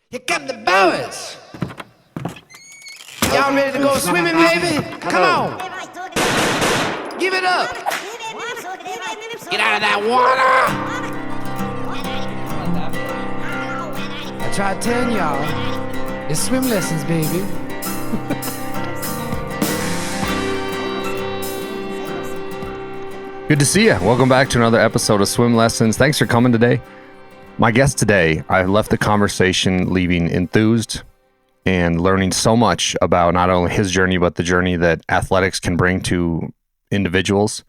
Here come the boys. Y'all ready to go swimming, baby? Come on. Give it up. Get out of that water. I tried telling y'all, it's swim lessons, baby. Good to see you. Welcome back to another episode of Swim Lessons. Thanks for coming today. My guest today, I left the conversation leaving enthused and learning so much about not only his journey, but the journey that athletics can bring to individuals.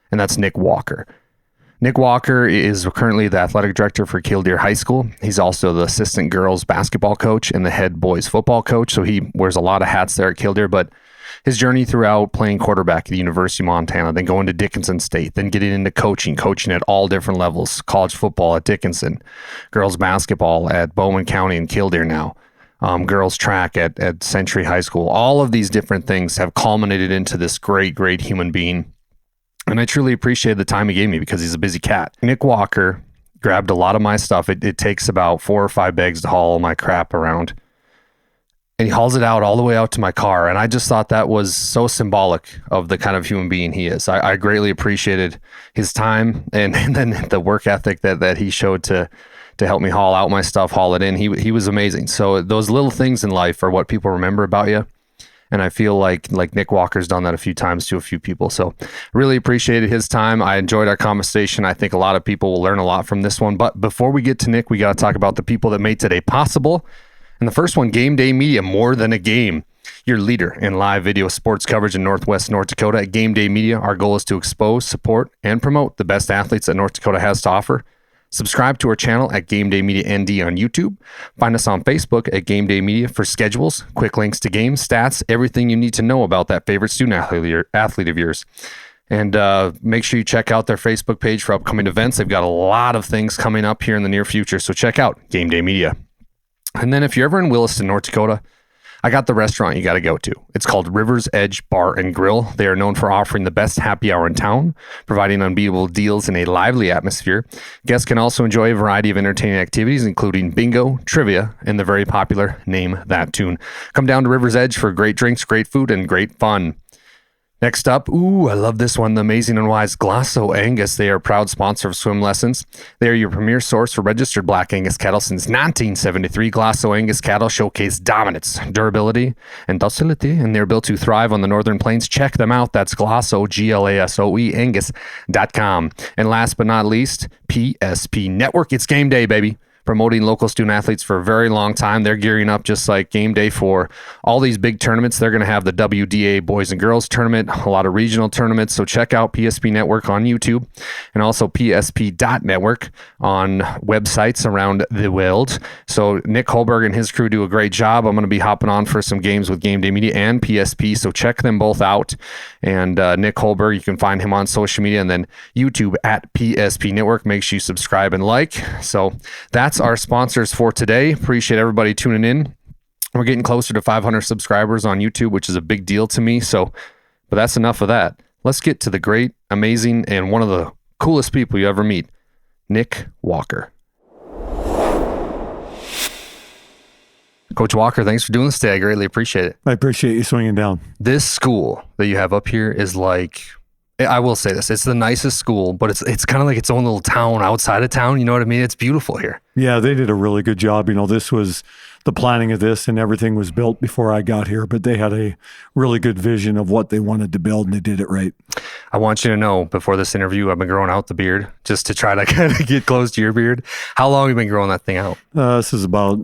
And that's Nick Walker. Nick Walker is currently the athletic director for Killdeer High School. He's also the assistant girls basketball coach and the head boys football coach. So he wears a lot of hats there at Killdeer, but his journey throughout playing quarterback at the University of Montana, then going to Dickinson State, then getting into coaching at all different levels, college football at Dickinson, girls basketball at Bowman County and Killdeer now, girls track at Century High School. All of these different things have culminated into this great human being. And I truly appreciate the time he gave me because he's a busy cat. Nick Walker grabbed a lot of my stuff. It takes about 4 or 5 bags to haul all my crap around. And he hauls it out all the way out to my car. And I just thought that was so symbolic of the kind of human being he is. I greatly appreciated his time and then the work ethic that he showed to help me haul out my stuff, haul it in. He was amazing. So those little things in life are what people remember about you. And I feel like Nick Walker's done that a few times to a few people. So really appreciated his time. I enjoyed our conversation. I think a lot of people will learn a lot from this one. But before we get to Nick, we got to talk about the people that made today possible. And the first one, Game Day Media, more than a game. Your leader in live video sports coverage in Northwest North Dakota. At Game Day Media, our goal is to expose, support, and promote the best athletes that North Dakota has to offer. Subscribe to our channel at Game Day Media ND on YouTube. Find us on Facebook at Game Day Media for schedules, quick links to games, stats, everything you need to know about that favorite student athlete of yours. And make sure you check out their Facebook page for upcoming events. They've got a lot of things coming up here in the near future, so check out Game Day Media. And then if you're ever in Williston, North Dakota, I got the restaurant you got to go to. It's called River's Edge Bar and Grill. They are known for offering the best happy hour in town, providing unbeatable deals in a lively atmosphere. Guests can also enjoy a variety of entertaining activities, including bingo, trivia, and the very popular Name That Tune. Come down to River's Edge for great drinks, great food, and great fun. Next up, I love this one, the Amazing and Wise Glasso Angus. They are a proud sponsor of Swim Lessons. They are your premier source for registered Black Angus cattle since 1973. Glasso Angus cattle showcase dominance, durability, and docility, and they're built to thrive on the northern plains. Check them out. That's Glasso, Glasoe, Angus.com. And last but not least, PSP Network. It's game day, baby. Promoting local student athletes for a very long time. They're gearing up just like Game Day for all these big tournaments. They're going to have the WDA Boys and Girls Tournament, a lot of regional tournaments. So check out PSP Network on YouTube and also PSP.network on websites around the world. So Nick Holberg and his crew do a great job. I'm going to be hopping on for some games with Game Day Media and PSP. So check them both out. And Nick Holberg, you can find him on social media and then YouTube at PSP Network. Make sure you subscribe and like. So that's our sponsors for today. Appreciate everybody tuning in. We're getting closer to 500 subscribers on YouTube, which is a big deal to me. But that's enough of that. Let's get to the great, amazing, and one of the coolest people you ever meet, Nick Walker. Coach Walker, thanks for doing this today. I greatly appreciate it. I appreciate you swinging down. This school that you have up here is like, I will say this, it's the nicest school, but it's kind of like its own little town outside of town. You know what I mean? It's beautiful here. Yeah, they did a really good job. This was the planning of this and everything was built before I got here, but they had a really good vision of what they wanted to build and they did it right. I want you to know before this interview, I've been growing out the beard just to try to kind of get close to your beard. How long have you been growing that thing out? This is about,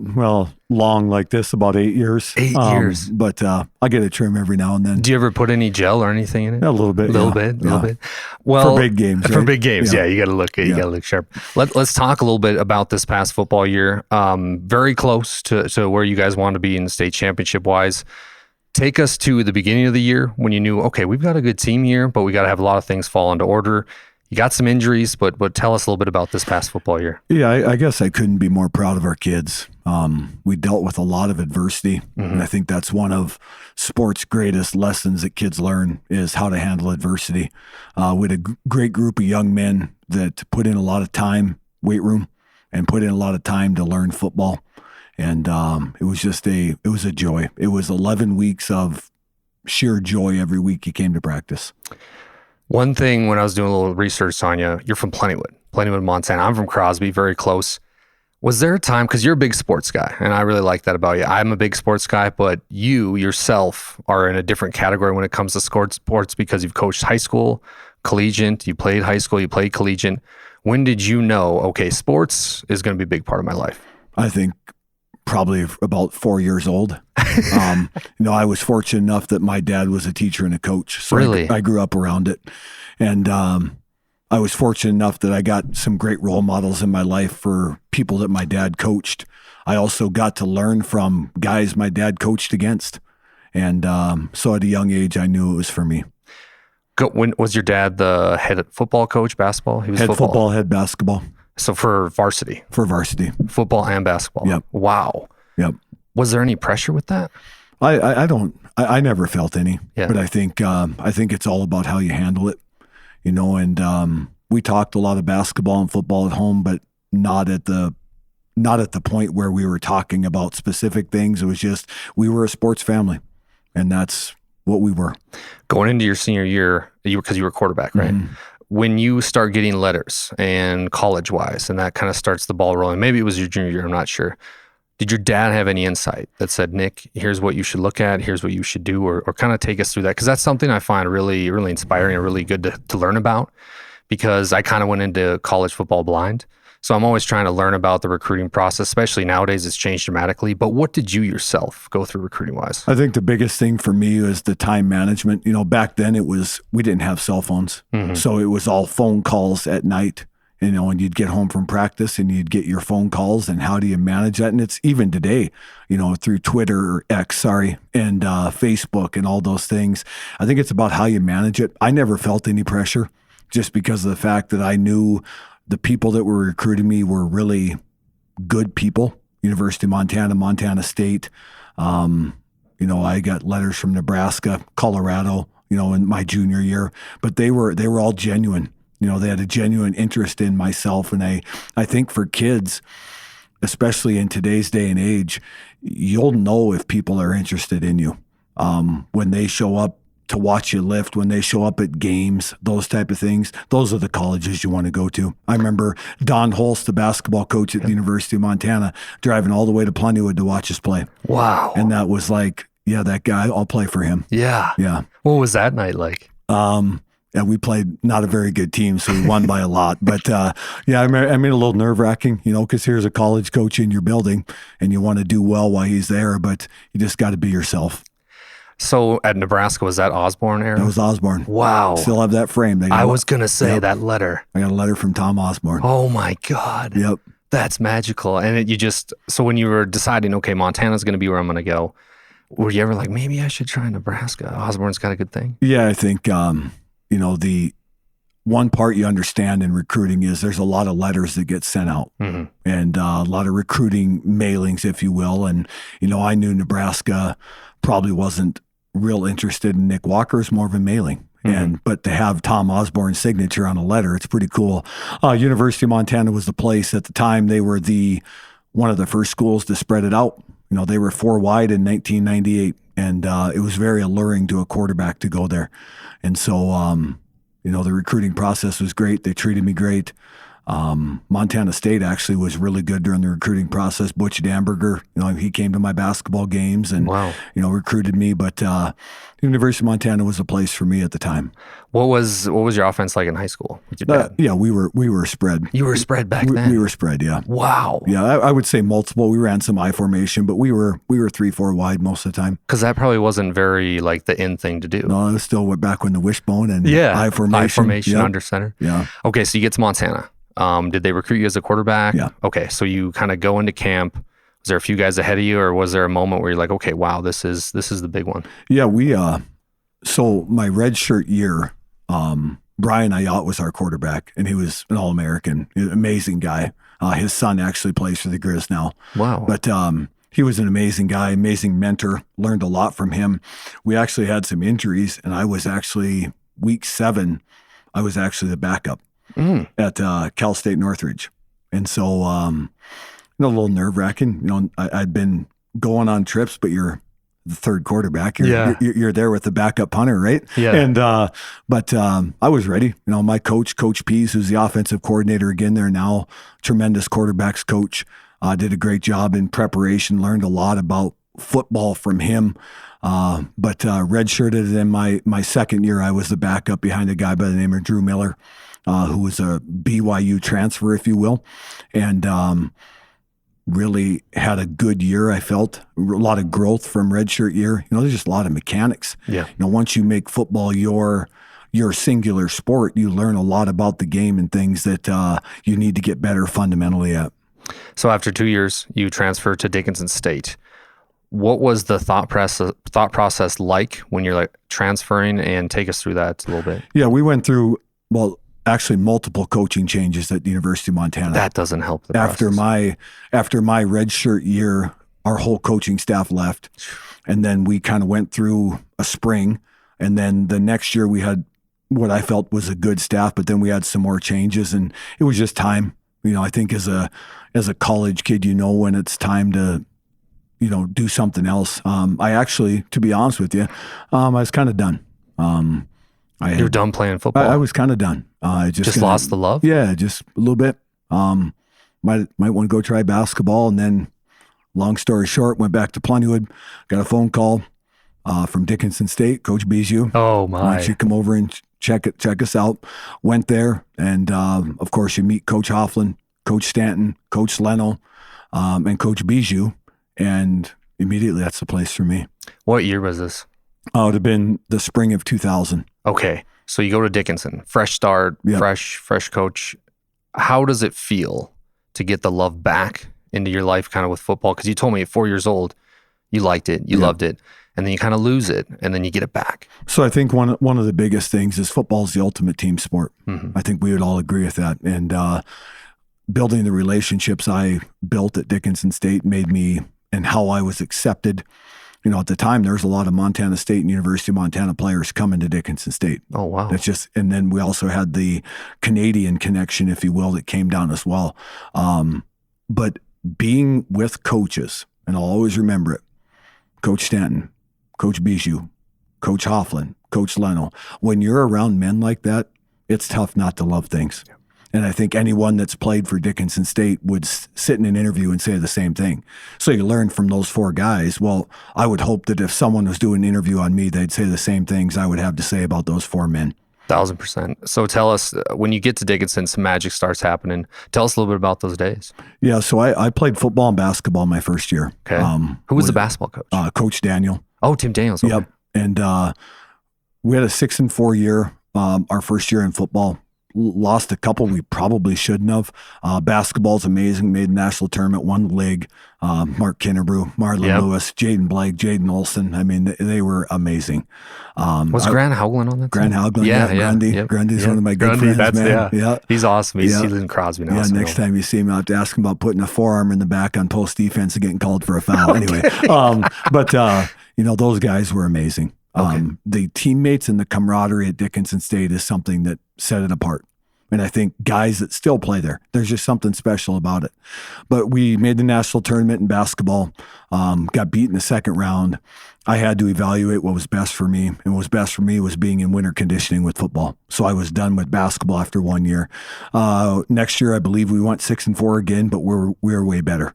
long like this, about 8 years. 8 years. But I get a trim every now and then. Do you ever put any gel or anything in it? A little bit. A little bit. Well, for big games. For big games, yeah. You got to look. You got to look sharp. Let's talk a little bit about this past football year. Very close to where you guys want to be in the state championship wise. Take us to the beginning of the year when you knew, okay, we've got a good team here, but we got to have a lot of things fall into order. You got some injuries, but tell us a little bit about this past football year. Yeah, I guess I couldn't be more proud of our kids. We dealt with a lot of adversity, and I think that's one of sports' greatest lessons that kids learn is how to handle adversity. We had a great group of young men that put in a lot of time, weight room, and put in a lot of time to learn football. And it was a joy. It was 11 weeks of sheer joy every week he came to practice. One thing when I was doing a little research on you, you're from Plentywood, Montana. I'm from Crosby, very close. Was there a time, because you're a big sports guy, and I really like that about you. I'm a big sports guy, but you yourself are in a different category when it comes to sports because you've coached high school, collegiate, you played high school, you played collegiate. When did you know, okay, sports is going to be a big part of my life? I think probably about 4 years old. I was fortunate enough that my dad was a teacher and a coach. So really? I grew up around it. And I was fortunate enough that I got some great role models in my life for people that my dad coached. I also got to learn from guys my dad coached against. And so at a young age, I knew it was for me. When was your dad the head football coach, basketball? He was head football, head basketball. So for varsity? For varsity. Football and basketball? Yep. Wow. Yep. Was there any pressure with that? I never felt any, yeah. But I think it's all about how you handle it, and we talked a lot of basketball and football at home, but not at the point where we were talking about specific things. It was just, we were a sports family, and that's what we were. Going into your senior year, because you were quarterback, right? Mm-hmm. When you start getting letters and college-wise, and that kind of starts the ball rolling, maybe it was your junior year, I'm not sure. Did your dad have any insight that said, Nick, here's what you should look at, here's what you should do, or kind of take us through that? Because that's something I find really, really inspiring and really good to learn about, because I kind of went into college football blind. So I'm always trying to learn about the recruiting process, especially nowadays it's changed dramatically. But what did you yourself go through recruiting-wise? I think the biggest thing for me was the time management. Back then we didn't have cell phones. Mm-hmm. So it was all phone calls at night, and you'd get home from practice and you'd get your phone calls, and how do you manage that? And it's even today, through Twitter or X, and Facebook and all those things. I think it's about how you manage it. I never felt any pressure just because of the fact that I knew the people that were recruiting me were really good people. University of Montana, Montana State. I got letters from Nebraska, Colorado, in my junior year, but they were all genuine. They had a genuine interest in myself. And I think for kids, especially in today's day and age, you'll know if people are interested in you when they show up to watch you lift, when they show up at games, those type of things. Those are the colleges you want to go to. I remember Don Holst, the basketball coach at the University of Montana, driving all the way to Plentywood to watch us play. Wow. And that was like, yeah, that guy, I'll play for him. Yeah. Yeah. What was that night like? Yeah, we played not a very good team, so we won by a lot. But I mean, a little nerve-wracking, because here's a college coach in your building, and you want to do well while he's there, but you just got to be yourself. So at Nebraska, was that Osborne era? That was Osborne. Wow. Still have that frame. I was going to say that letter. I got a letter from Tom Osborne. Oh my God. Yep. That's magical. And so when you were deciding, okay, Montana's going to be where I'm going to go, were you ever like, maybe I should try Nebraska? Osborne's got a good thing. Yeah, I think, the one part you understand in recruiting is there's a lot of letters that get sent out, mm-hmm. and a lot of recruiting mailings, if you will. And, I knew Nebraska probably wasn't real interested in Nick Walker. It's more of a mailing. Mm-hmm. But to have Tom Osborne's signature on a letter, it's pretty cool. University of Montana was the place at the time. They were one of the first schools to spread it out. They were 4 wide in 1998, and it was very alluring to a quarterback to go there. And so, the recruiting process was great. They treated me great. Montana State actually was really good during the recruiting process. Butch Damberger, he came to my basketball games and, wow. Recruited me. But University of Montana was a place for me at the time. What was your offense like in high school with your dad? Yeah, we were spread. You were spread back then? We were spread, yeah. Wow. Yeah, I would say multiple. We ran some I formation, but we were 3-4 wide most of the time. Because that probably wasn't very like the in thing to do. No, it was still back when the wishbone and I formation. Yep. Under center. Yeah. Okay, so you get to Montana. Did they recruit you as a quarterback? Yeah. Okay, so you kind of go into camp. Was there a few guys ahead of you, or was there a moment where you're like, okay, wow, this is the big one? Yeah, so my redshirt year, Brian Ayat was our quarterback, and he was an All-American, amazing guy. His son actually plays for the Grizz now. Wow. But he was an amazing guy, amazing mentor, learned a lot from him. We actually had some injuries, and I was actually, week 7, I was actually the backup at Cal State Northridge. And so, a little nerve wracking. I'd been going on trips, but you're the third quarterback. You're there with the backup punter, right? Yeah. And but I was ready. My coach, Coach Pease, who's the offensive coordinator again there now, tremendous quarterbacks coach, did a great job in preparation. Learned a lot about football from him. But redshirted in my second year. I was the backup behind a guy by the name of Drew Miller, who was a BYU transfer, if you will, and really had a good year. I felt a lot of growth from redshirt year. There's just a lot of mechanics. Yeah. Once you make football your singular sport, you learn a lot about the game and things that you need to get better fundamentally at. So after 2 years, you transferred to Dickinson State. What was the thought process like when you're like transferring, and take us through that a little bit? Yeah, we went through, actually multiple coaching changes at the University of Montana. That doesn't help the process. After my redshirt year, our whole coaching staff left, and then we kind of went through a spring, and then the next year we had what I felt was a good staff, but then we had some more changes, and it was just time. I think as a college kid, when it's time to do something else. I actually, to be honest with you, I was kind of done. You're done playing football? I was kind of done. I just lost the love? Yeah, just a little bit. Might want to go try basketball. And then, long story short, went back to Plentywood, got a phone call from Dickinson State, Coach Bijou. Oh, my. Why don't you come over and check us out? Went there, and of course, you meet Coach Hofflin, Coach Stanton, Coach Leno, and Coach Bijou. And immediately, that's the place for me. What year was this? It would have been the spring of 2000. Okay. So you go to Dickinson, fresh start, yep. fresh coach. How does it feel to get the love back into your life kind of with football? Because you told me at 4 years old, you liked it, you loved it, and then you kind of lose it, and then you get it back. So I think one of the biggest things is football is the ultimate team sport. Mm-hmm. I think we would all agree with that. And building the relationships I built at Dickinson State made me, and how I was accepted. At the time, there was a lot of Montana State and University of Montana players coming to Dickinson State. Oh, wow. And then we also had the Canadian connection, if you will, that came down as well. But being with coaches, and I'll always remember it, Coach Stanton, Coach Bijou, Coach Hofflin, Coach Leno, when you're around men like that, it's tough not to love things. Yeah. And I think anyone that's played for Dickinson State would sit in an interview and say the same thing. So you learn from those four guys. Well, I would hope that if someone was doing an interview on me, they'd say the same things I would have to say about those four men. 1,000%. So tell us, when you get to Dickinson, some magic starts happening. Tell us a little bit about those days. Yeah, so I played football and basketball my first year. Okay. Who was the basketball coach? Coach Daniel. Oh, Tim Daniels. Okay. Yep. And we had a 6-4 year, our first year in football. Lost a couple we probably shouldn't have. Basketball's amazing. Made the national tournament, won the league. Mark Kinnebrew, Marlon Lewis, Jaden Blake, Jaden Olson. I mean, they were amazing. Was Grant Haugland on that Grant team? Haugland, Grundy. Yep. Grundy's one of my good friends, man. Yeah. He's awesome. He lives in Crosby now. Yeah, next time you see him, I'll have to ask him about putting a forearm in the back on post defense and getting called for a foul. Anyway, but those guys were amazing. Okay. The teammates and the camaraderie at Dickinson State is something that set it apart. And I think guys that still play there, there's just something special about it. But we made the national tournament in basketball, got beat in the second round. I had to evaluate what was best for me. And what was best for me was being in winter conditioning with football. So I was done with basketball after 1 year. Next year, I believe we went 6-4 again, but we were way better.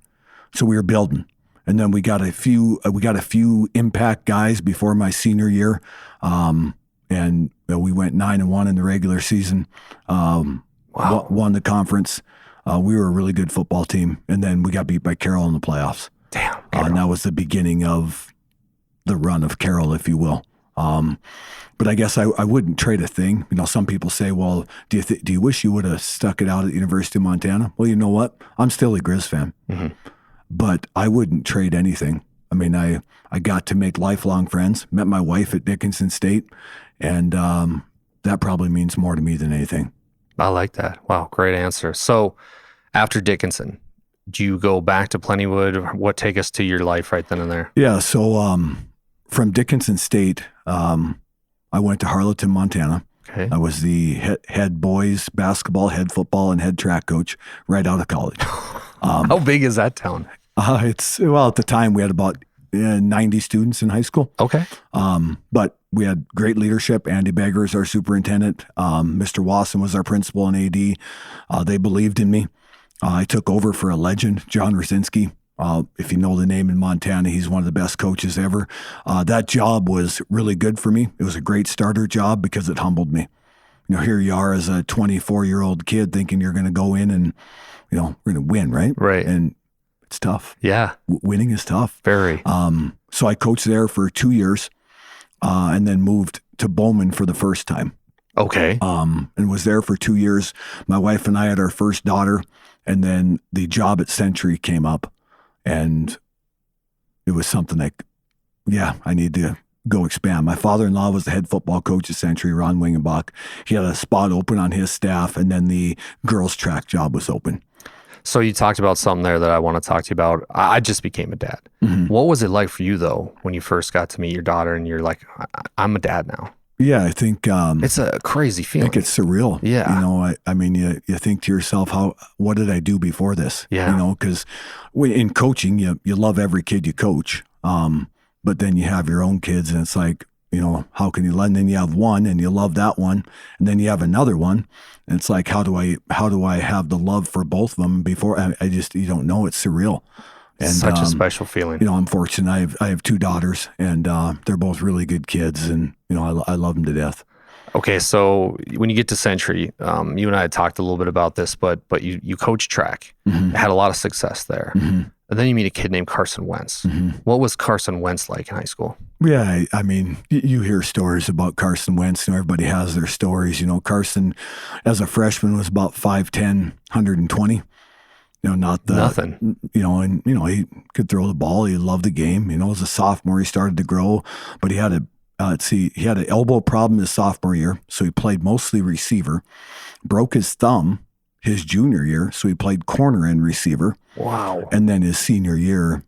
So we were building. And then we got a few impact guys before my senior year. And we went 9-1 in the regular season. Won the conference. We were a really good football team. And then we got beat by Carroll in the playoffs. Damn. And that was the beginning of the run of Carroll, if you will. But I guess I wouldn't trade a thing. Some people say, well, do you wish you would have stuck it out at the University of Montana? Well, you know what? I'm still a Grizz fan. Mm-hmm. But I wouldn't trade anything. I mean, I got to make lifelong friends, met my wife at Dickinson State, and that probably means more to me than anything. I like that. Wow, great answer. So after Dickinson, do you go back to Plentywood? What take us to your life right then and there? Yeah, so from Dickinson State, I went to Harleton, Montana. Okay. I was the head boys basketball, head football, and head track coach right out of college. How big is that town? At the time we had about 90 students in high school. Okay. But we had great leadership. Andy Bagger is our superintendent. Mr. Wasson was our principal and AD. They believed in me. I took over for a legend, John Rosinski. If you know the name in Montana, he's one of the best coaches ever. That job was really good for me. It was a great starter job because it humbled me. Here you are as a 24-year-old kid thinking you're going to go in and, we're going to win, right? Right. And it's tough. Yeah. Winning is tough. Very. So I coached there for 2 years and then moved to Bowman for the first time. Okay. And was there for 2 years. My wife and I had our first daughter, and then the job at Century came up. And it was something like, I need to go expand. My father-in-law was the head football coach at Century, Ron Wingenbach. He had a spot open on his staff, and then the girls' track job was open. So you talked about something there that I want to talk to you about. I just became a dad. Mm-hmm. What was it like for you, though, when you first got to meet your daughter and you're like, I'm a dad now? Yeah, I think it's a crazy feeling. I think it's surreal. Yeah, I mean, you think to yourself, what did I do before this? Yeah, because in coaching, you love every kid you coach, but then you have your own kids, and it's like, how can you let? And then you have one, and you love that one, and then you have another one, and it's like, how do I have the love for both of them before? I just you don't know. It's surreal. And, such a special feeling. I'm fortunate. I have 2 daughters, and they're both really good kids, and I love them to death. Okay, so when you get to Century, you and I had talked a little bit about this, but you coach track, mm-hmm. had a lot of success there, mm-hmm. and then you meet a kid named Carson Wentz. Mm-hmm. What was Carson Wentz like in high school? Yeah, I mean, you hear stories about Carson Wentz. Everybody has their stories. Carson, as a freshman, was about 5'10", 120. Nothing. He could throw the ball. He loved the game. As a sophomore, he started to grow, but he had an elbow problem his sophomore year, so he played mostly receiver. Broke his thumb his junior year, so he played corner and receiver. Wow. And then his senior year,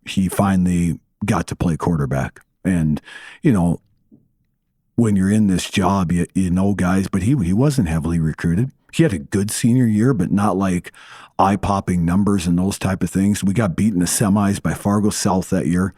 he finally got to play quarterback. And, when you're in this job, you know guys, but he wasn't heavily recruited. He had a good senior year, but not like eye-popping numbers and those type of things. We got beat in the semis by Fargo South that year.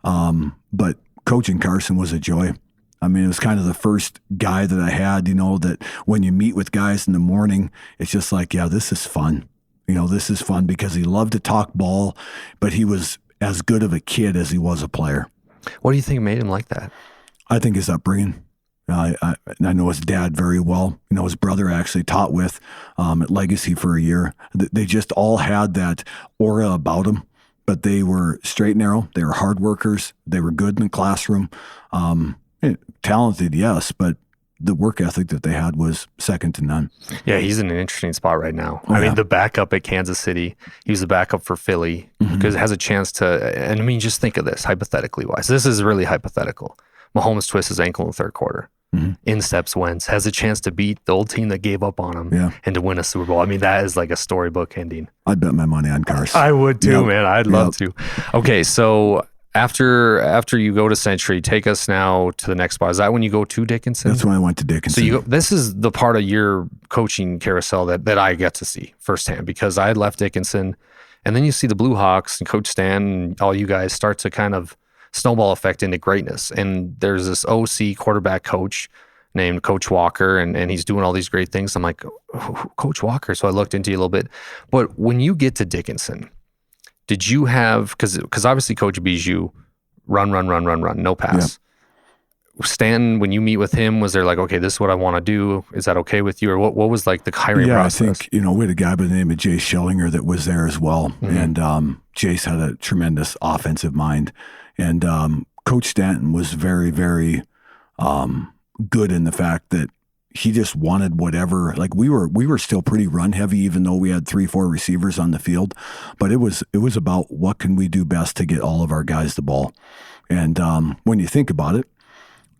But coaching Carson was a joy. I mean, it was kind of the first guy that I had, that when you meet with guys in the morning, it's just like, this is fun. This is fun because he loved to talk ball, but he was as good of a kid as he was a player. What do you think made him like that? I think his upbringing. I know his dad very well. His brother I actually taught with at Legacy for a year. They just all had that aura about them, but they were straight and narrow. They were hard workers. They were good in the classroom. Talented, yes, but the work ethic that they had was second to none. Yeah, he's in an interesting spot right now. I mean, the backup at Kansas City, he was the backup for Philly because it has a chance to, and I mean, just think of this hypothetically wise. This is really hypothetical. Mahomes twists his ankle in the third quarter. Mm-hmm. In steps Wentz, has a chance to beat the old team that gave up on him and to win a Super Bowl. I mean, that is like a storybook ending. I'd bet my money on Carson. I would too, man. I'd love to. Okay, so after you go to Century, take us now to the next spot. Is that when you go to Dickinson? That's when I went to Dickinson. So this is the part of your coaching carousel that I get to see firsthand because I had left Dickinson, and then you see the Blue Hawks and Coach Stan and all you guys start to kind of snowball effect into greatness. And there's this OC quarterback coach named Coach Walker, and he's doing all these great things. I'm like, oh, Coach Walker. So I looked into you a little bit. But when you get to Dickinson, did you have, because obviously Coach Bijou, run, no pass. Yeah. Stanton, when you meet with him, was there like, okay, this is what I want to do. Is that okay with you? Or what was like the hiring process? I think, we had a guy by the name of Jace Schillinger that was there as well. Mm-hmm. And Jace had a tremendous offensive mind. And Coach Stanton was very, very good in the fact that he just wanted whatever. Like we were still pretty run heavy, even though we had 3-4 receivers on the field. But it was about what can we do best to get all of our guys the ball. And when you think about it,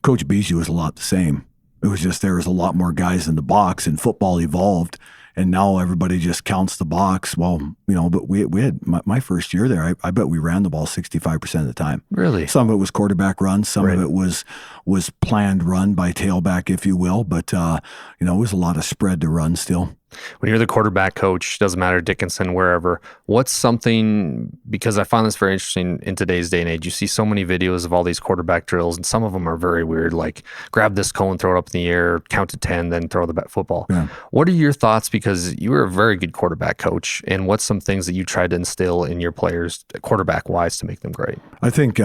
Coach Bijou was a lot the same. It was just there was a lot more guys in the box, and football evolved. And now everybody just counts the box. Well, but we had my first year there, I bet we ran the ball 65% of the time. Really? Some of it was quarterback run. Some of it was planned run by tailback, if you will. But, it was a lot of spread to run still. When you're the quarterback coach, doesn't matter, Dickinson, wherever, what's something, because I find this very interesting in today's day and age, you see so many videos of all these quarterback drills, and some of them are very weird, like grab this cone, throw it up in the air, count to 10, then throw the football. Yeah. What are your thoughts? Because you were a very good quarterback coach, and what's some things that you tried to instill in your players, quarterback-wise, to make them great? I think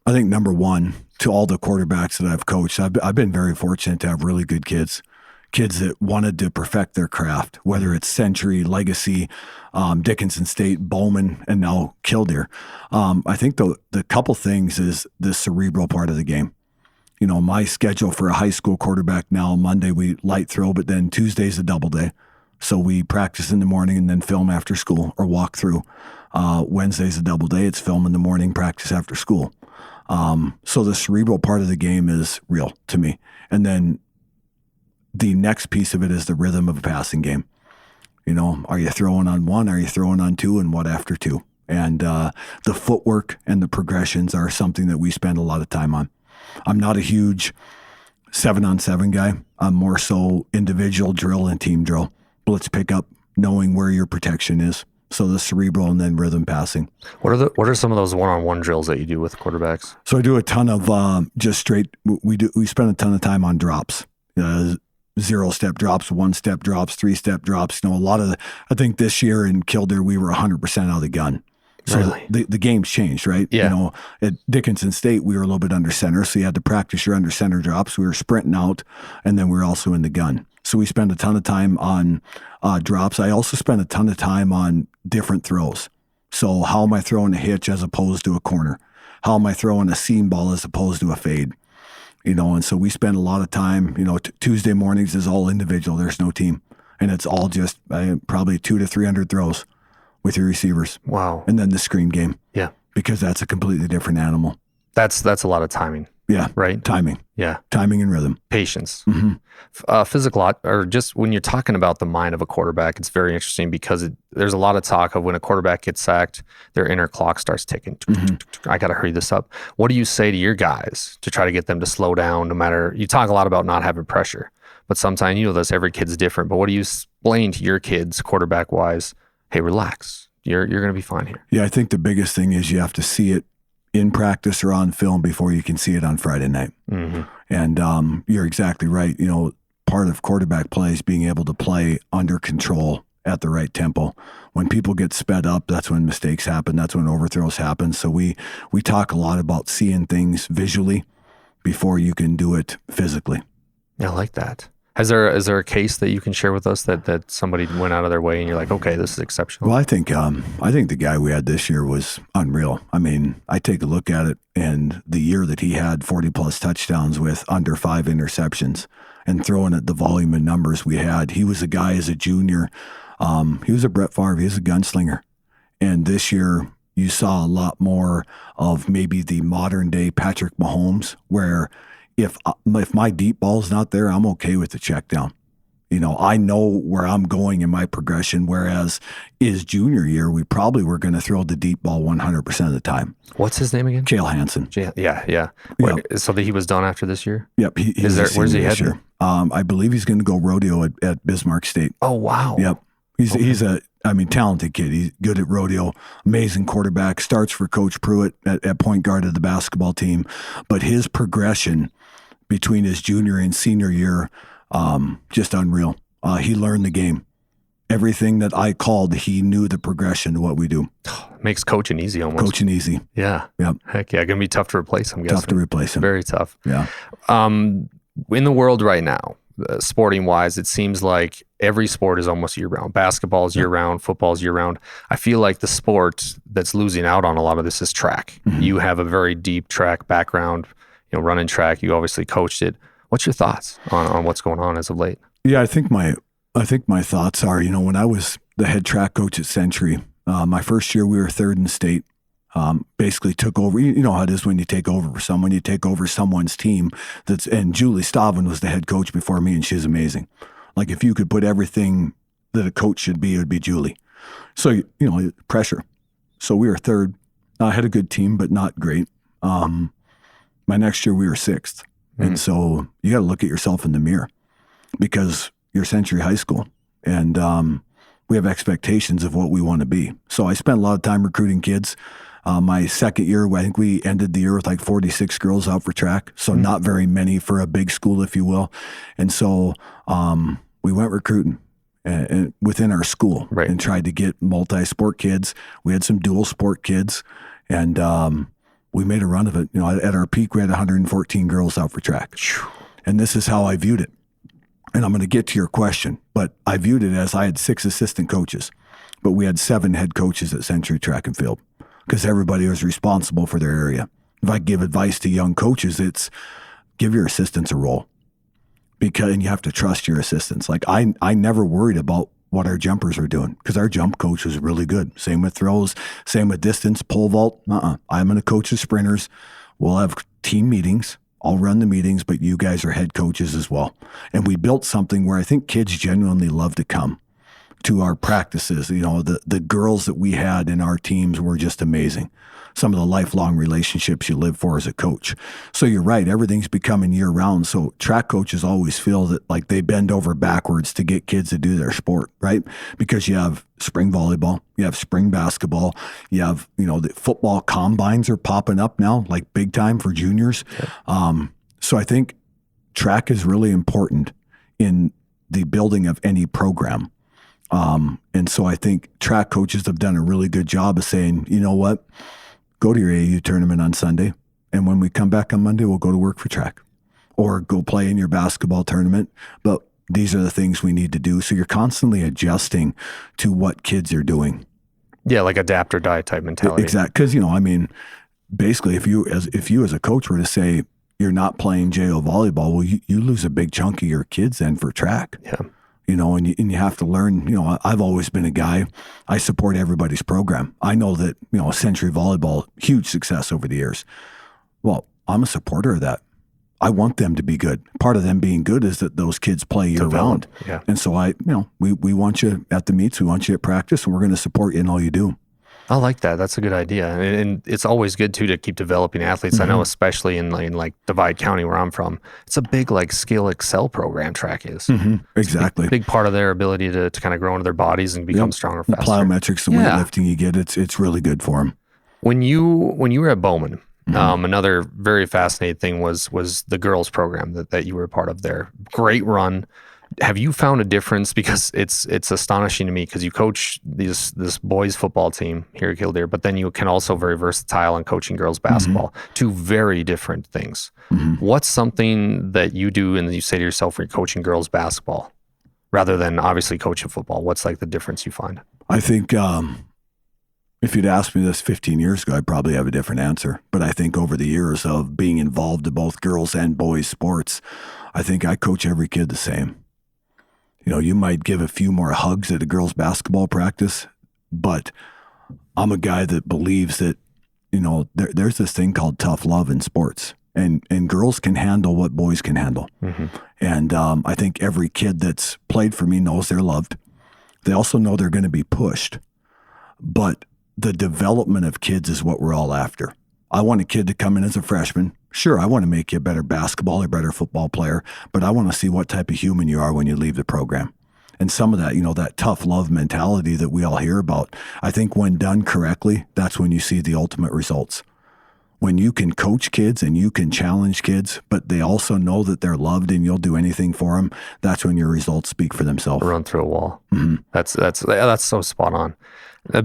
number one, to all the quarterbacks that I've coached, I've been very fortunate to have really good kids that wanted to perfect their craft, whether it's Century, Legacy, Dickinson State, Bowman, and now Killdeer. I think the couple things is the cerebral part of the game. My schedule for a high school quarterback now, Monday we light throw, but then Tuesday's a double day. So we practice in the morning and then film after school or walk through. Wednesday's a double day. It's film in the morning, practice after school. So the cerebral part of the game is real to me. And then the next piece of it is the rhythm of a passing game. Are you throwing on one? Are you throwing on two? And what after two? And the footwork and the progressions are something that we spend a lot of time on. I'm not a huge 7-on-7 guy. I'm more so individual drill and team drill. Blitz pickup, knowing where your protection is. So the cerebral and then rhythm passing. What are some of those one-on-one drills that you do with quarterbacks? So I do a ton of just straight. We spend a ton of time on drops. 0-step drops, 1-step drops, 3-step drops. I think this year in Killdeer, we were 100% out of the gun. So really? the game's changed, right? Yeah. At Dickinson State, we were a little bit under center, so you had to practice your under center drops. We were sprinting out, and then we were also in the gun. So we spend a ton of time on drops. I also spend a ton of time on different throws. So how am I throwing a hitch as opposed to a corner? How am I throwing a seam ball as opposed to a fade? And so we spend a lot of time, Tuesday mornings is all individual. There's no team. And it's all just probably 200 to 300 throws with your receivers. Wow. And then the screen game. Yeah. Because that's a completely different animal. That's a lot of timing. Yeah. Right? Timing. Yeah. Timing and rhythm. Patience. Mm-hmm. Physical, or just when you're talking about the mind of a quarterback, it's very interesting because there's a lot of talk of when a quarterback gets sacked, their inner clock starts ticking. Mm-hmm. I got to hurry this up. What do you say to your guys to try to get them to slow down no matter, you talk a lot about not having pressure, but sometimes, every kid's different, but what do you explain to your kids quarterback wise? Hey, relax. You're going to be fine here. Yeah. I think the biggest thing is you have to see it in practice or on film before you can see it on Friday night. Mm-hmm. And you're exactly right. Part of quarterback play is being able to play under control at the right tempo. When people get sped up, that's when mistakes happen. That's when overthrows happen. So we talk a lot about seeing things visually before you can do it physically. I like that. Is there a case that you can share with us that somebody went out of their way and you're like, okay, this is exceptional? Well, I think the guy we had this year was unreal. I mean, I take a look at it, and the year that he had 40+ touchdowns with under 5 interceptions and throwing at the volume and numbers we had, he was a guy as a junior. He was a Brett Favre. He was a gunslinger. And this year, you saw a lot more of maybe the modern day Patrick Mahomes, where if my deep ball's not there, I'm okay with the check down. I know where I'm going in my progression, whereas his junior year, we probably were going to throw the deep ball 100% of the time. What's his name again? Cale Hansen. Yeah. Wait, so that he was done after this year? Yep. Where's he headed? I believe he's going to go rodeo at Bismarck State. Oh, wow. Yep. He's a talented kid. He's good at rodeo, amazing quarterback, starts for Coach Pruitt at point guard of the basketball team. But his progression between his junior and senior year, just unreal. He learned the game. Everything that I called, he knew the progression to what we do. Makes coaching easy almost. Coaching easy. Yeah. Yep. Heck yeah. Going to be tough to replace him. Tough to replace him. Very tough. Yeah. In the world right now, sporting wise, it seems like every sport is almost year round. Basketball is year round. Football is year round. I feel like the sport that's losing out on a lot of this is track. Mm-hmm. You have a very deep track background, running track. You obviously coached it. What's your thoughts on what's going on as of late? Yeah, I think my thoughts are, when I was the head track coach at Century, my first year we were third in the state. Basically took over. You know how it is when you take over for someone. You take over someone's team. And Julie Stavin was the head coach before me, and she's amazing. Like if you could put everything that a coach should be, it would be Julie. So, pressure. So we were third. I had a good team, but not great. My next year we were sixth. And so you got to look at yourself in the mirror because you're Century High School and we have expectations of what we want to be. So I spent a lot of time recruiting kids. My second year, I think we ended the year with like 46 girls out for track. So not very many for a big school, if you will. And so we went recruiting within our school and tried to get multi-sport kids. We had some dual sport kids and we made a run of it. At our peak, we had 114 girls out for track. And this is how I viewed it. And I'm going to get to your question, but I viewed it as I had 6 assistant coaches, but we had 7 head coaches at Century Track and Field because everybody was responsible for their area. If I give advice to young coaches, it's give your assistants a role and you have to trust your assistants. Like I never worried about what our jumpers were doing because our jump coach was really good. Same with throws, same with distance, pole vault. I'm going to coach the sprinters. We'll have team meetings. I'll run the meetings, but you guys are head coaches as well. And we built something where I think kids genuinely love to come to our practices. The girls that we had in our teams were just amazing. Some of the lifelong relationships you live for as a coach. So you're right, everything's becoming year round. So track coaches always feel that like they bend over backwards to get kids to do their sport, right? Because you have spring volleyball, you have spring basketball, you have, the football combines are popping up now, like big time for juniors. So I think track is really important in the building of any program. And so I think track coaches have done a really good job of saying, you know what? Go to your AAU tournament on Sunday, and when we come back on Monday, we'll go to work for track or go play in your basketball tournament. But these are the things we need to do. So you're constantly adjusting to what kids are doing. Yeah, like adapt or die type mentality. Exactly. Because, basically, if you as a coach were to say you're not playing JO volleyball, well, you lose a big chunk of your kids then for track. Yeah. And you have to learn, I've always been a guy, I support everybody's program. I know that, Century Volleyball, huge success over the years. Well, I'm a supporter of that. I want them to be good. Part of them being good is that those kids play year round. Yeah. And so we want you at the meets, we want you at practice, and we're going to support you in all you do. I like that. That's a good idea. And it's always good, too, to keep developing athletes. I know, especially in like Divide County, where I'm from, it's a big skill excel program track is. Exactly. It's a big part of their ability to kind of grow into their bodies and become stronger faster. The plyometrics, the weightlifting you get, it's really good for them. When you were at Bowman, another very fascinating thing was the girls program that you were a part of there. Great run. Have you found a difference? Because it's astonishing to me because you coach this boys football team here at Killdeer, but then you can also very versatile in coaching girls basketball. 2 very different things. What's something that you do and you say to yourself when you're coaching girls basketball rather than obviously coaching football? What's like the difference you find? I think if you'd asked me this 15 years ago, I'd probably have a different answer. But I think over the years of being involved in both girls and boys sports, I think I coach every kid the same. You might give a few more hugs at a girls' basketball practice, but I'm a guy that believes that, there's this thing called tough love in sports, and girls can handle what boys can handle. And I think every kid that's played for me knows they're loved. They also know they're going to be pushed, but the development of kids is what we're all after. I want a kid to come in as a freshman. Sure, I want to make you a better basketball or better football player, but I want to see what type of human you are when you leave the program. And some of that, that tough love mentality that we all hear about, I think when done correctly, that's when you see the ultimate results. When you can coach kids and you can challenge kids, but they also know that they're loved and you'll do anything for them, that's when your results speak for themselves. Run through a wall. That's so spot on.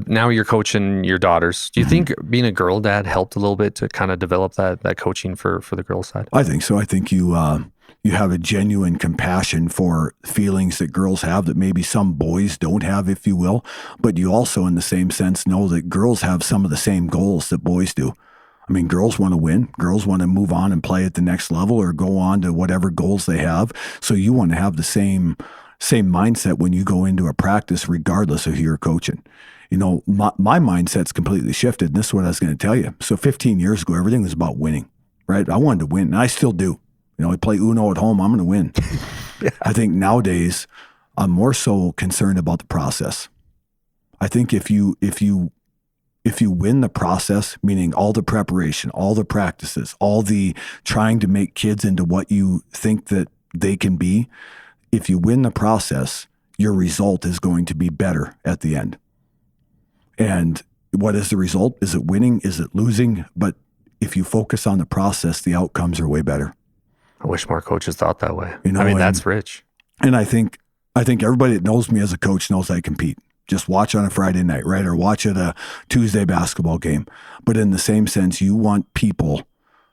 Now you're coaching your daughters. Do you think being a girl dad helped a little bit to kind of develop that coaching for the girls side? I think so. I think you have a genuine compassion for feelings that girls have that maybe some boys don't have, if you will. But you also, in the same sense, know that girls have some of the same goals that boys do. I mean, girls want to win. Girls want to move on and play at the next level or go on to whatever goals they have. So you want to have the same mindset when you go into a practice, regardless of who you're coaching. My mindset's completely shifted. And this is what I was going to tell you. So 15 years ago, everything was about winning, right? I wanted to win, and I still do. I play Uno at home. I'm going to win. I think nowadays, I'm more so concerned about the process. I think if you win the process, meaning all the preparation, all the practices, all the trying to make kids into what you think that they can be, if you win the process, your result is going to be better at the end. And what is the result? Is it winning? Is it losing? But if you focus on the process, the outcomes are way better. I wish more coaches thought that way. And that's rich. And I think everybody that knows me as a coach knows I compete. Just watch on a Friday night, right? Or watch at a Tuesday basketball game. But in the same sense, you want people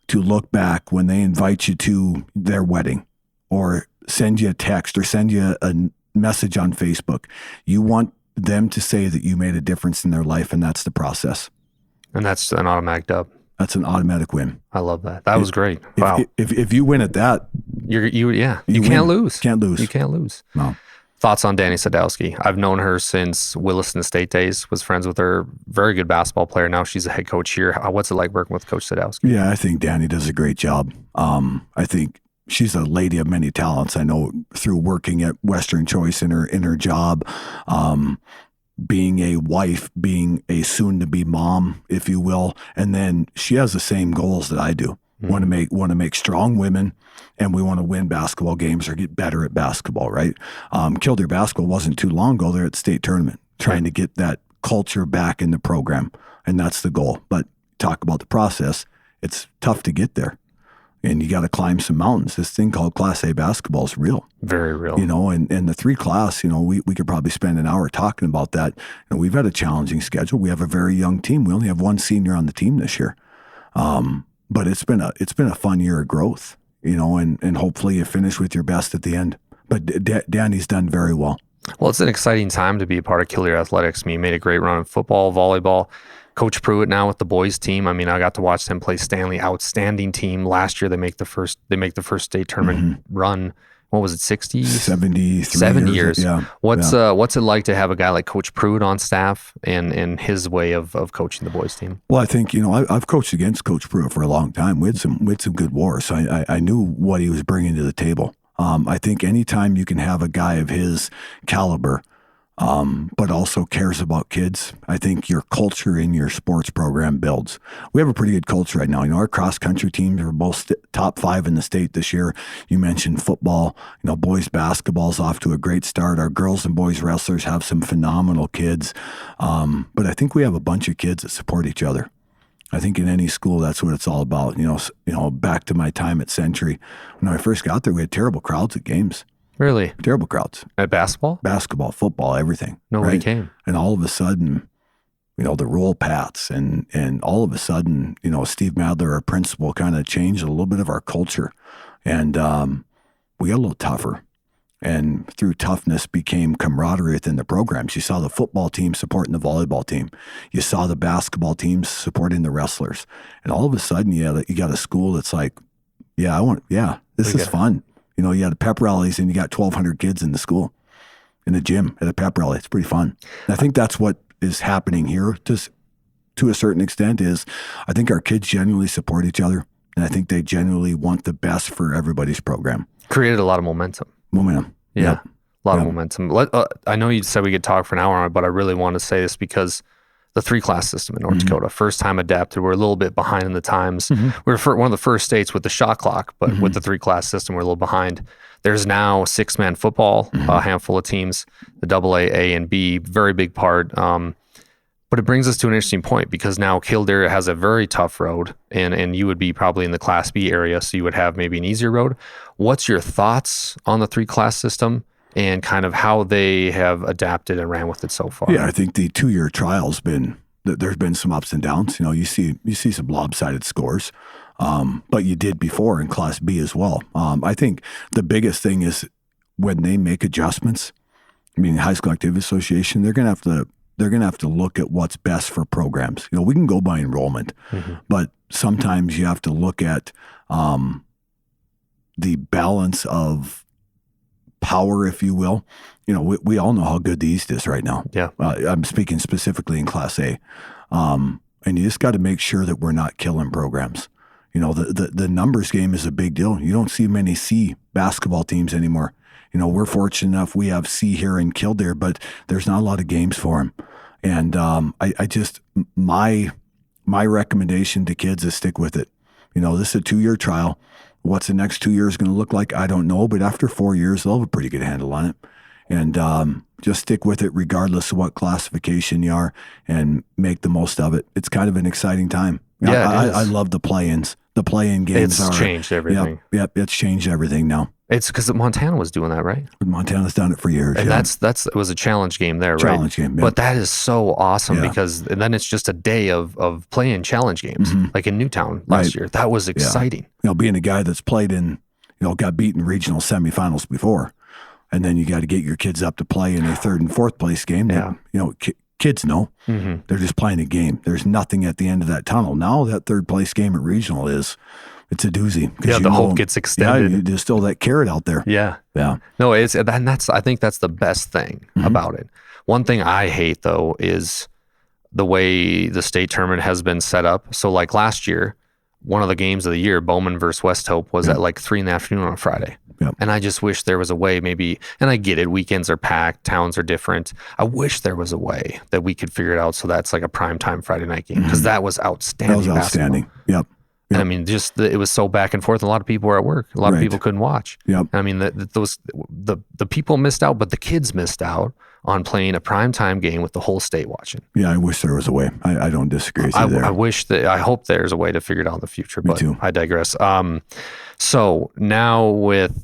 to look back when they invite you to their wedding or send you a text or send you a message on Facebook. You want them to say that you made a difference in their life, and that's the process. And that's an automatic dub. That's an automatic win. I love that. That was great. Wow. If you win at that, you can't lose. Can't lose. You can't lose. No. Thoughts on Danny Sadowski? I've known her since Williston State days, was friends with her, very good basketball player. Now she's a head coach here. What's it like working with Coach Sadowski? Yeah, I think Danny does a great job. I think she's a lady of many talents. I know through working at Western Choice in her job, being a wife, being a soon-to-be mom, if you will, and then she has the same goals that I do. Want to make strong women, and we want to win basketball games or get better at basketball, right? Killdeer basketball wasn't too long ago. They're at state tournament, trying to get that culture back in the program, and that's the goal. But talk about the process, it's tough to get there, and you got to climb some mountains. This thing called Class A basketball is real. Very real. And the 3 class, we could probably spend an hour talking about that. We've had a challenging schedule. We have a very young team. We only have 1 senior on the team this year. But it's been a fun year of growth, and hopefully you finish with your best at the end. But Danny's done very well. Well, it's an exciting time to be a part of Killdeer Athletics. You made a great run in football, volleyball. Coach Pruitt now with the boys team. I got to watch them play Stanley, outstanding team. Last year they make the first state tournament run. What was it, 60? 70 years. Yeah. What's it like to have a guy like Coach Pruitt on staff and his way of coaching the boys team? Well, I think, I've coached against Coach Pruitt for a long time. We had some good wars. I knew what he was bringing to the table. I think anytime you can have a guy of his caliber, but also cares about kids, I think your culture in your sports program builds. We have a pretty good culture right now. Our cross-country teams are both top 5 in the state this year. You mentioned football. Boys basketball's off to a great start. Our girls and boys wrestlers have some phenomenal kids. But I think we have a bunch of kids that support each other. I think in any school, that's what it's all about. Back to my time at Century. When I first got there, we had terrible crowds at games. Really? Terrible crowds. At basketball? Basketball, football, everything. Nobody came. And all of a sudden, the roll pats and all of a sudden, Steve Madler, our principal, kind of changed a little bit of our culture. And we got a little tougher. And through toughness became camaraderie within the programs. You saw the football team supporting the volleyball team. You saw the basketball teams supporting the wrestlers. And all of a sudden, you got a school that's like, this is fun. You had pep rallies and you got 1,200 kids in the school, in the gym at a pep rally. It's pretty fun. And I think that's what is happening here to a certain extent is I think our kids genuinely support each other. And I think they genuinely want the best for everybody's program. Created a lot of momentum. Yeah. Yep. A lot of momentum. I know you said we could talk for an hour on it, but I really want to say this because the 3-class system in North Dakota, first time adapted. We're a little bit behind in the times. We're one of the first states with the shot clock, but with the 3-class system, we're a little behind. There's now 6-man football, a handful of teams, the AA, A, and B, very big part. But it brings us to an interesting point because now Killdeer has a very tough road, and you would be probably in the Class B area, so you would have maybe an easier road. What's your thoughts on the 3-class system and kind of how they have adapted and ran with it so far? Yeah, I think the 2-year trial's there's been some ups and downs. You see some lopsided scores, but you did before in Class B as well. I think the biggest thing is when they make adjustments. High School Activity Association, they're going to have to look at what's best for programs. We can go by enrollment, but sometimes you have to look at the balance of power, if you will. We all know how good the East is right now. Yeah. I'm speaking specifically in Class A. And you just got to make sure that we're not killing programs. The numbers game is a big deal. You don't see many C basketball teams anymore. we're fortunate enough we have C here in Kildare, but there's not a lot of games for them. And I just, my recommendation to kids is stick with it. This is a 2-year trial. What's the next 2 years going to look like? I don't know. But after 4 years, they'll have a pretty good handle on it. And just stick with it regardless of what classification you are and make the most of it. It's kind of an exciting time. Yeah, I love the play-ins. The play-in games It's changed everything. Yep, it's changed everything now. It's because Montana was doing that, right? Montana's done it for years. And it was a challenge game there, right? Challenge game, yeah. But that is so awesome Yeah. because then it's just a day of playing challenge games, like in Newtown last year. That was exciting. Being a guy that's played in, got beaten regional semifinals before, and then you got to get your kids up to play in a 3rd and 4th place game. Yeah. Kids know. They're just playing a game. There's nothing at the end of that tunnel. Now that 3rd place game at regional it's a doozy. Yeah, the hope gets extended. Yeah, there's still that carrot out there. Yeah. Yeah. No, I think that's the best thing about it. One thing I hate though is the way the state tournament has been set up. So like last year, one of the games of the year, Bowman versus West Hope, was at like 3 p.m. on a Friday. Yep. And I just wish there was a way maybe, and I get it, weekends are packed, towns are different. I wish there was a way that we could figure it out so that's like a primetime Friday night game because that was outstanding. That was outstanding. Yep. And I mean, it was so back and forth. A lot of people were at work. A lot of people couldn't watch. Yep. I mean, the people missed out, but the kids missed out on playing a primetime game with the whole state watching. Yeah, I wish there was a way. I don't disagree with you there. I hope there's a way to figure it out in the future, but too. I digress. So now with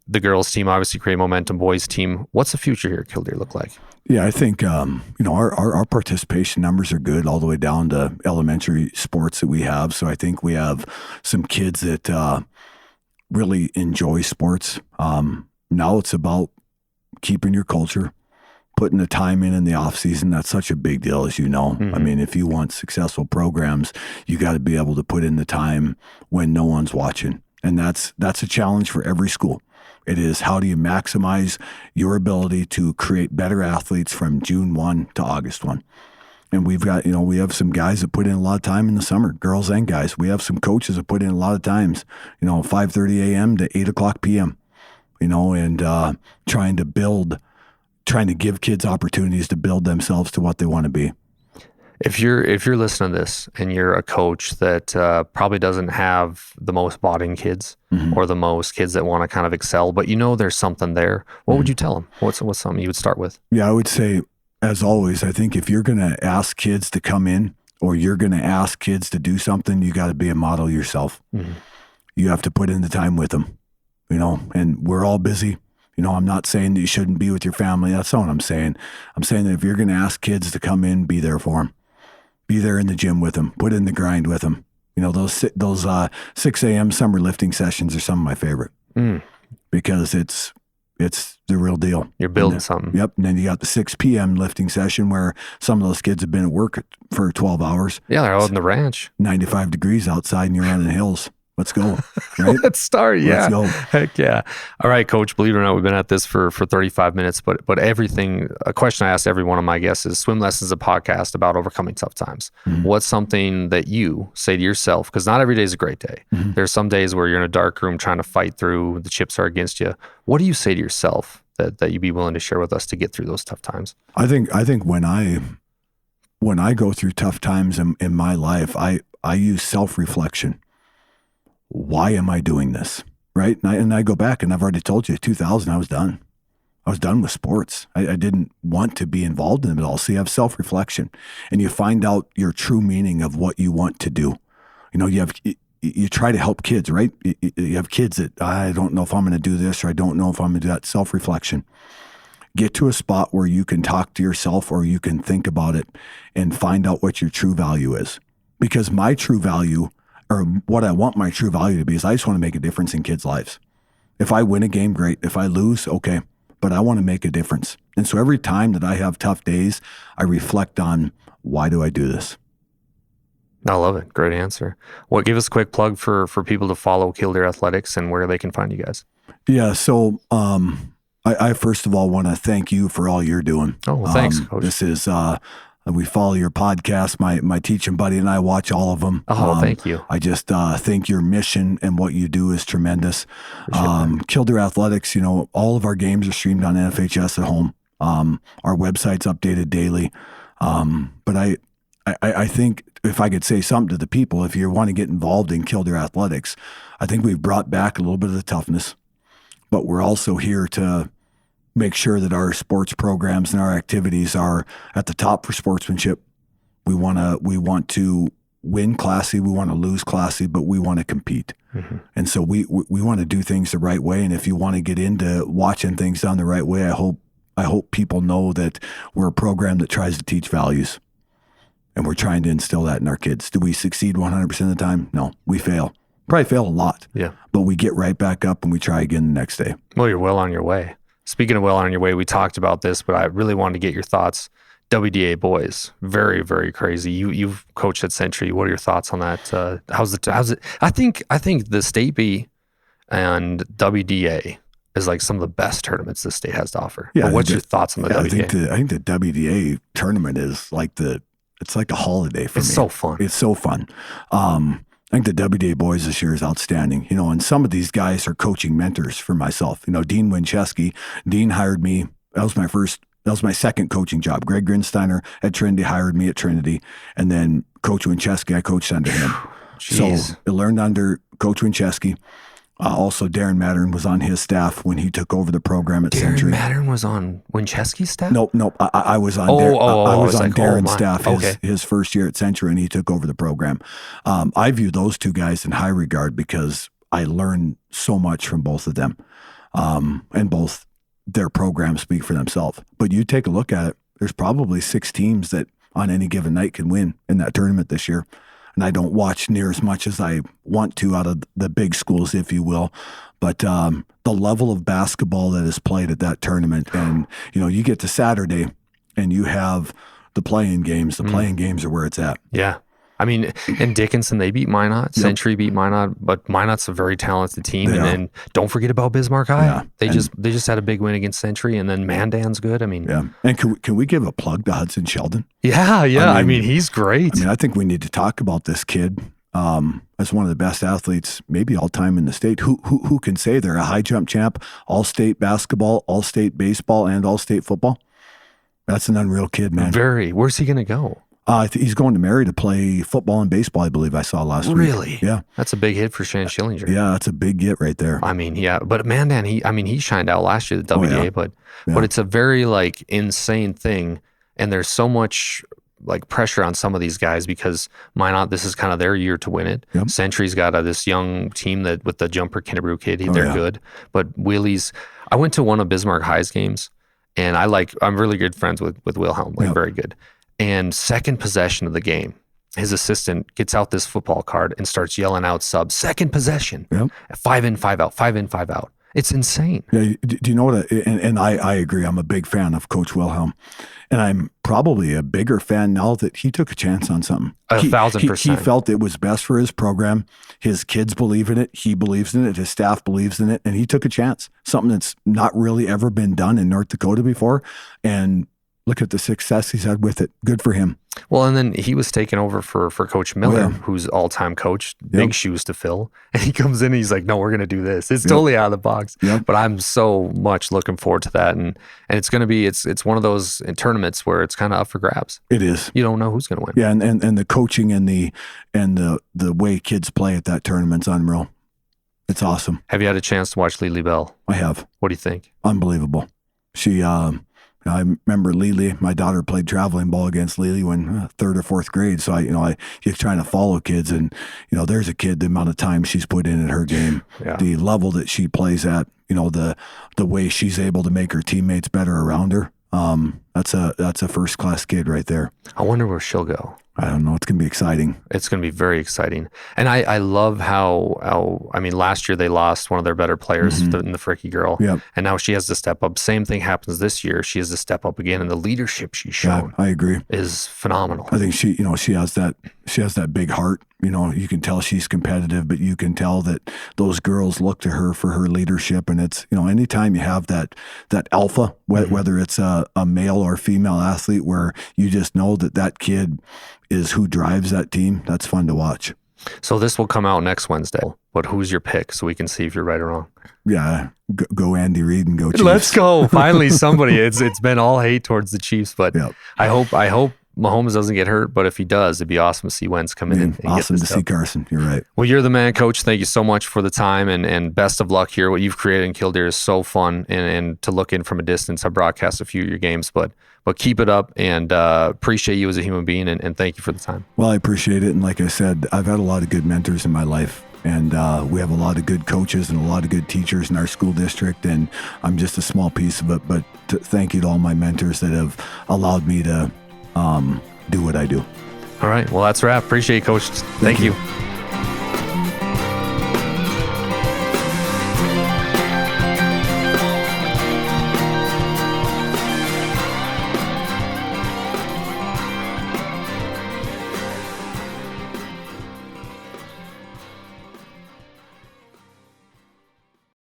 the girls team, obviously create momentum, boys team, what's the future here at Kildare look like? Yeah, I think our participation numbers are good all the way down to elementary sports that we have. So I think we have some kids that really enjoy sports. Now it's about keeping your culture, putting the time in the off season. That's such a big deal, as you know. I mean, if you want successful programs, you got to be able to put in the time when no one's watching, and that's a challenge for every school. It is how do you maximize your ability to create better athletes from June 1 to August 1. And we've got, we have some guys that put in a lot of time in the summer, girls and guys. We have some coaches that put in a lot of times, 5:30 a.m. to 8 o'clock p.m., and trying to give kids opportunities to build themselves to what they want to be. If you're listening to this and you're a coach that probably doesn't have the most bought-in kids or the most kids that want to kind of excel, but there's something there, what would you tell them? What's something you would start with? Yeah, I would say, as always, I think if you're going to ask kids to come in or you're going to ask kids to do something, you got to be a model yourself. You have to put in the time with them, and we're all busy. I'm not saying that you shouldn't be with your family. That's not what I'm saying. I'm saying that if you're going to ask kids to come in, be there for them. Be there in the gym with them. Put in the grind with them. Those 6 a.m. summer lifting sessions are some of my favorite because it's the real deal. You're building something. Yep. And then you got the 6 p.m. lifting session where some of those kids have been at work for 12 hours. Yeah, they're out on the ranch. 95 degrees outside and you're running the hills. Let's go. Right? Let's start. Yeah. Let's go. Heck yeah. All right, Coach, believe it or not, we've been at this for 35 minutes, but everything, a question I ask every one of my guests is Swim Lessons is a podcast about overcoming tough times. What's something that you say to yourself? Because not every day is a great day. There's some days where you're in a dark room trying to fight through, the chips are against you. What do you say to yourself that you'd be willing to share with us to get through those tough times? I think when I go through tough times in my life, I use self-reflection. Why am I doing this? Right? And I go back, and I've already told you, 2000, I was done. I was done with sports. I didn't want to be involved in it all. So you have self-reflection, and you find out your true meaning of what you want to do. You try to help kids, right? You have kids that, I don't know if I'm going to do this, or I don't know if I'm going to do that. Self-reflection. Get to a spot where you can talk to yourself or you can think about it and find out what your true value is. Because my true value, or what I want my true value to be, is I just want to make a difference in kids' lives. If I win a game, great. If I lose, okay. But I want to make a difference. And so every time that I have tough days, I reflect on, why do I do this? I love it. Great answer. Well, give us a quick plug for people to follow Kildare Athletics and where they can find you guys. Yeah. So I first of all want to thank you for all you're doing. Oh, well, thanks, Coach. This is We follow your podcast. My teaching buddy and I watch all of them. Oh, thank you. I just think your mission and what you do is tremendous. Killdeer Athletics, all of our games are streamed on NFHS at home. Our website's updated daily. But I think if I could say something to the people, if you want to get involved in Killdeer Athletics, I think we've brought back a little bit of the toughness, but we're also here to make sure that our sports programs and our activities are at the top for sportsmanship. We want to win classy. We want to lose classy, but we want to compete. Mm-hmm. And so we want to do things the right way. And if you want to get into watching things done the right way, I hope people know that we're a program that tries to teach values. And we're trying to instill that in our kids. Do we succeed 100% of the time? No, we fail. Probably fail a lot. Yeah. But we get right back up and we try again the next day. Well, you're well on your way. Speaking of well on your way, we talked about this, but I really wanted to get your thoughts. WDA boys, very, very crazy. You've coached at Century. What are your thoughts on that? How's it? I think the State B and WDA is like some of the best tournaments the state has to offer. Yeah. But what's your thoughts on the WDA? I think the WDA tournament is like it's like a holiday for me. It's so fun. It's so fun. I think the WDA boys this year is outstanding. And some of these guys are coaching mentors for myself. Dean Winchesky. Dean hired me. That was my second coaching job. Greg Grinsteiner at Trinity hired me at Trinity. And then Coach Winchesky, I coached under him. Jeez. So I learned under Coach Winchesky. Also, Darren Mattern was on his staff when he took over the program at Century. Darren Mattern was on Winchesky's staff? Nope. I was on. I was on Darren's staff his first year at Century, and he took over the program. I view those two guys in high regard because I learned so much from both of them, and both their programs speak for themselves. But you take a look at it. There's probably 6 teams that on any given night can win in that tournament this year. And I don't watch near as much as I want to out of the big schools, if you will. But the level of basketball that is played at that tournament, and you get to Saturday and you have the play-in games. The play-in games are where it's at. Yeah. I mean, in Dickinson, they beat Minot. Century beat Minot, but Minot's a very talented team. And then don't forget about Bismarck High. Yeah. They just had a big win against Century, and then Mandan's good. I mean, yeah. And can we give a plug to Hudson Sheldon? Yeah. I mean, he's great. I think we need to talk about this kid as one of the best athletes, maybe all time in the state. Who can say they're a high jump champ, all-state basketball, all-state baseball, and all-state football? That's an unreal kid, man. Very. Where's he going to go? He's going to Mary to play football and baseball, I believe I saw last week. Really? Yeah. That's a big hit for Shan Schillinger. Yeah, that's a big get right there. I mean, yeah. But Mandan, he shined out last year at the WDA, but it's a very insane thing. And there's so much pressure on some of these guys because Minot, this is kind of their year to win it. Yep. Century's got this young team that with the jumper Kennebrew kid, they're good. But Willie's, I went to one of Bismarck High's games, and I'm really good friends with Wilhelm, very good. And second possession of the game, his assistant gets out this football card and starts yelling out subs. Second possession, 5 in, 5 out, 5 in, 5 out. It's insane. Yeah, do you know what? And I agree. I'm a big fan of Coach Wilhelm, and I'm probably a bigger fan now that he took a chance on something. 1,000%. He felt it was best for his program. His kids believe in it. He believes in it. His staff believes in it, and he took a chance. Something that's not really ever been done in North Dakota before, and look at the success he's had with it. Good for him. Well, and then he was taking over for Coach Miller, who's all-time coach, big shoes to fill. And he comes in and he's like, no, we're going to do this. It's totally out of the box. But I'm so much looking forward to that. And it's going to be, it's one of those tournaments where it's kind of up for grabs. It is. You don't know who's going to win. Yeah, and the coaching and the way kids play at that tournament's unreal. It's awesome. Have you had a chance to watch Lily Bell? I have. What do you think? Unbelievable. She, I remember Lily, my daughter played traveling ball against Lily when 3rd or 4th grade. So you're trying to follow kids, and there's a kid, the amount of time she's put in at her game, the level that she plays at, the way she's able to make her teammates better around her. That's a first class kid right there. I wonder where she'll go. I don't know. It's going to be exciting. It's going to be very exciting. And I love how, I mean, last year they lost one of their better players in the Fricky girl. Yep. And now she has to step up. Same thing happens this year. She has to step up again. And the leadership she's shown I agree. is phenomenal. I think she has that big heart. You can tell she's competitive, but you can tell that those girls look to her for her leadership. And it's, anytime you have that alpha, whether it's a male or female athlete, where you just know that kid is who drives that team, that's fun to watch. So this will come out next Wednesday. But who's your pick so we can see if you're right or wrong? Yeah, go Andy Reid and go Chiefs. Let's go. Finally, somebody. It's been all hate towards the Chiefs, but yep. I hope Mahomes doesn't get hurt, but if he does, it'd be awesome to see Wentz come in and awesome get to see Carson. You're right. Well, you're the man, Coach. Thank you so much for the time and best of luck here. What you've created in Killdeer is so fun and to look in from a distance. I broadcast a few of your games, but keep it up and appreciate you as a human being and thank you for the time. Well, I appreciate it. And like I said, I've had a lot of good mentors in my life. And we have a lot of good coaches and a lot of good teachers in our school district, and I'm just a small piece of it. But thank you to all my mentors that have allowed me to do what I do. All right. Well, that's a wrap. Appreciate you, Coach. Thank you.